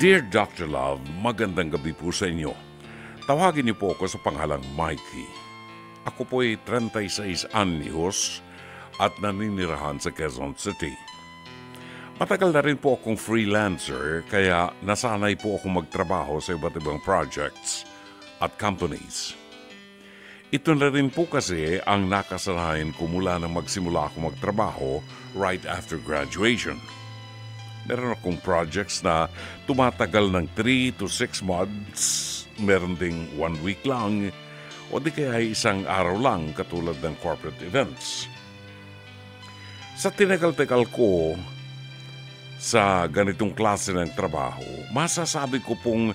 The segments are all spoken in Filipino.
Dear Dr. Love, magandang gabi po sa inyo. Tawagin niyo po ako sa pangalang Mikey. Ako po ay 36 anyos at naninirahan sa Quezon City. Matagal na rin po akong freelancer kaya nasanay po akong magtrabaho sa iba't ibang projects at companies. Ito na rin po kasi ang nakasanayan ko mula nang magsimula akong magtrabaho right after graduation. Meron akong projects na tumatagal ng 3 to 6 months, meron ding 1 week lang, o di kaya isang araw lang katulad ng corporate events. Sa tinagal-tagal ko sa ganitong klase ng trabaho, masasabi ko pong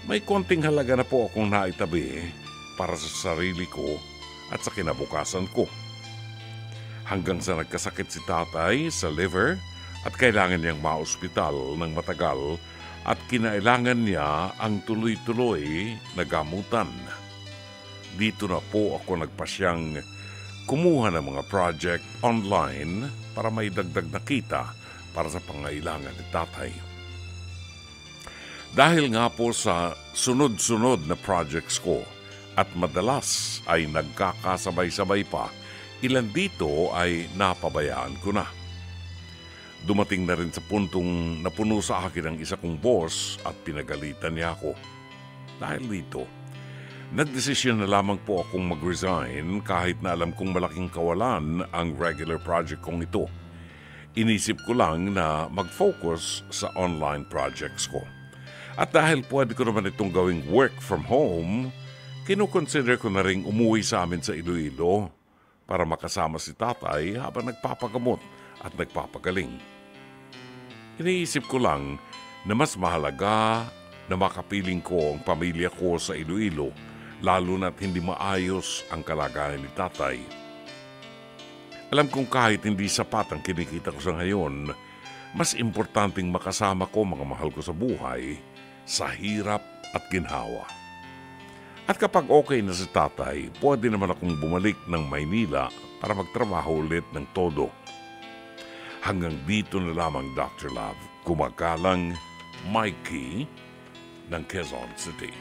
may konting halaga na po akong naitabi para sa sarili ko at sa kinabukasan ko. Hanggang sa nagkasakit si tatay sa liver at kailangan niyang maospital ng matagal at kinailangan niya ang tuloy-tuloy na gamutan. Dito na po ako nagpasyang kumuha ng mga project online para may dagdag na kita para sa pangailangan ni tatay. Dahil nga po sa sunod-sunod na projects ko at madalas ay nagkakasabay-sabay pa, ilan dito ay napabayaan ko na. Dumating na rin sa puntong napuno sa akin ang isa kong boss at pinagalitan niya ako. Dahil dito, nagdesisyon na lamang po akong mag-resign kahit na alam kong malaking kawalan ang regular project kong ito. Inisip ko lang na mag-focus sa online projects ko. At dahil pwede ko naman itong gawing work from home, kinukonsider ko na rin umuwi sa amin sa Iloilo para makasama si tatay habang nagpapagamot at nagpapagaling. Iniisip ko lang na mas mahalaga na makapiling ko ang pamilya ko sa Iloilo, lalo na't hindi maayos ang kalagayan ni tatay. Alam kong kahit hindi sapat ang kinikita ko sa ngayon, mas importanteng makasama ko mga mahal ko sa buhay, sa hirap at ginhawa. At kapag okay na si tatay, pwede naman akong bumalik ng Maynila para magtrabaho ulit ng todo. Hanggang dito na lamang, Dr. Love. Gumagalang Mikey ng Quezon City.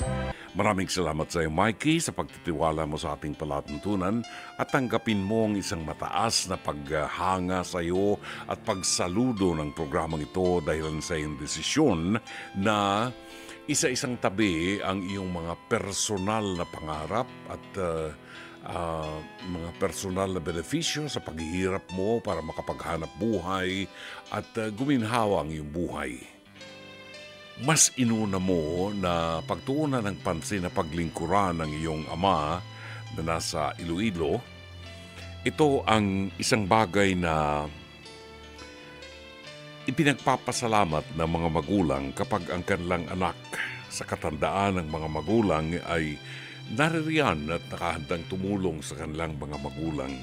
Maraming salamat sa iyo, Mikey, sa pagtitiwala mo sa ating palatuntunan at tanggapin mo ang isang mataas na paghanga sa iyo at pagsaludo ng programang ito dahil sa iyong desisyon na isa-isang tabi ang iyong mga personal na pangarap at mga personal na benepisyo sa paghihirap mo para makapaghanap buhay at guminhawa ang iyong buhay. Mas inuna mo na pagtuunan ng pansin na paglingkuran ng iyong ama na nasa Iloilo. Ito ang isang bagay na ipinagpapasalamat ng mga magulang kapag ang kanilang anak sa katandaan ng mga magulang ay naririyan at nakahandang tumulong sa kanilang mga magulang.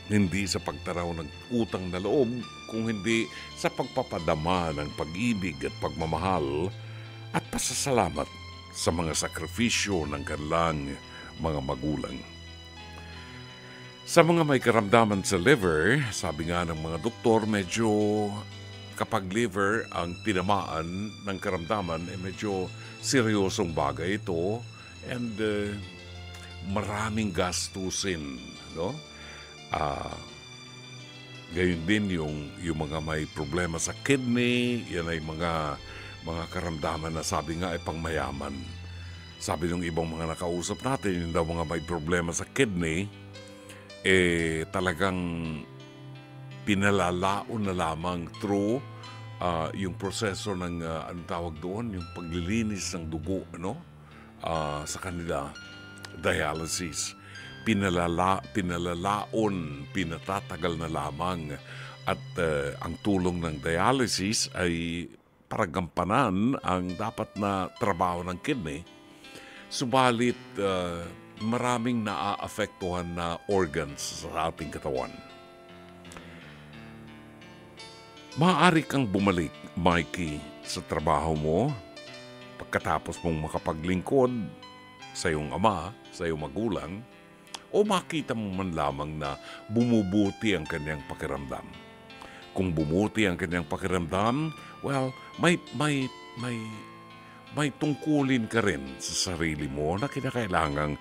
Hindi sa pagtaraw ng utang na loob, kung hindi sa pagpapadama ng pag-ibig at pagmamahal at pasasalamat sa mga sakripisyo ng kanilang mga magulang. Sa mga may karamdaman sa liver, sabi nga ng mga doktor, medyo kapag liver ang tinamaan ng karamdaman, medyo seryosong bagay ito and maraming gastusin, no? Gayon din yung mga may problema sa kidney, yan ay mga karamdaman na sabi nga ay pangmayaman. Sabi ng ibang mga nakausap natin, yung daw mga may problema sa kidney, talagang pinalalaon na lamang through yung proseso ng anong tawag doon, yung paglilinis ng dugo, sa kanila, dialysis. Pinalalaon, pinatatagal na lamang at ang tulong ng dialysis ay para gampanan ang dapat na trabaho ng kidney. Subalit maraming naaapektuhan na organs sa ating katawan. Maaari kang bumalik, Mikey, sa trabaho mo pagkatapos mong makapaglingkod sa iyong ama, sa iyong magulang, o makita mo man lamang na bumubuti ang kanyang pakiramdam. Kung bumuti ang kanyang pakiramdam, well, may tungkulin ka rin sa sarili mo na kinakailangang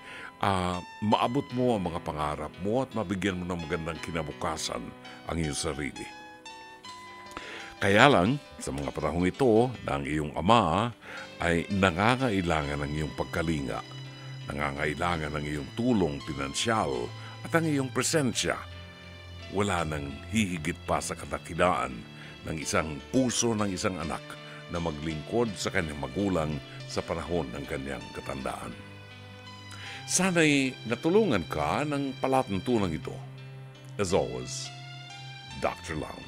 maabot mo ang mga pangarap mo at mabigyan mo ng magandang kinabukasan ang iyong sarili. Kaya lang, sa mga panahong ito na ang iyong ama ay nangangailangan ng iyong pagkalinga, nangangailangan ng iyong tulong pinansyal at ang iyong presensya, wala nang hihigit pa sa kadakilaan ng isang puso ng isang anak na maglingkod sa kanyang magulang sa panahon ng kanyang katandaan. Sana'y natulungan ka ng palatuntunan ito. As always, Dr. Love.